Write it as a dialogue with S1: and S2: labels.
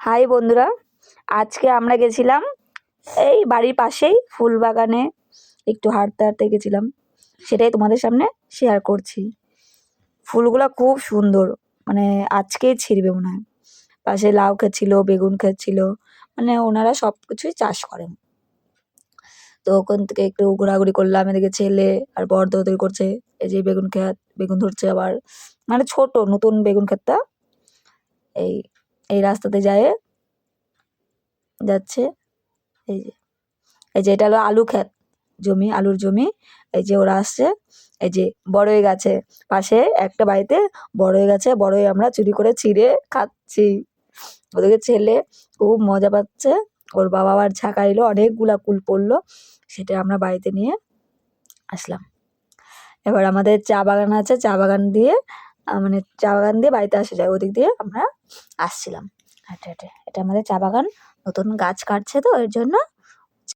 S1: High বন্ধুরা, আজকে আমরা গেছিলাম এই বাড়ির পাশেই ফুল বাগানে। একটু হাঁটতে হাঁটতে গেছিলাম, সেটাই তোমাদের সামনে শেয়ার করছি। ফুলগুলা খুব সুন্দর, মানে আজকেই ছিঁড়বে মনে হয়। পাশে লাউ ক্ষেত ছিল, বেগুন ক্ষেত ছিল, মানে ওনারা সব কিছুই চাষ করেন। তো ওখান থেকে একটু ঘোরাঘুরি করলাম। এদিকে ছেলে আর বর দৌড়দৌড়ি করছে। এই যে বেগুন ক্ষেত, বেগুন ধরছে আবার, মানে ছোট নতুন বেগুন ক্ষেতটা এই এই রাস্তাতে যায় যাচ্ছে। এই যে এই যে এটা হলো আলু ক্ষেত, জমি, আলুর জমি। এই যে ওরা আসছে, এই যে বড়ই গাছে পাশে একটা বাড়িতে বড়ই গাছে বড়ই আমরা চুরি করে ছিঁড়ে খাচ্ছি। ওদিকে ছেলে খুব মজা পাচ্ছে, ওর বাবা আবার ঝাঁকা এলো, অনেকগুলা কুল পড়লো, সেটা আমরা বাড়িতে নিয়ে আসলাম। এবার আমাদের চা বাগান আছে, চা বাগান দিয়ে মানে চা বাগান দিয়ে বাড়িতে আসা যায়, ওদিক দিয়ে আমরা আসছিলাম হেঁটে হেঁটে। এটা আমাদের চা বাগান, নতুন গাছ কাটছে তো এর জন্য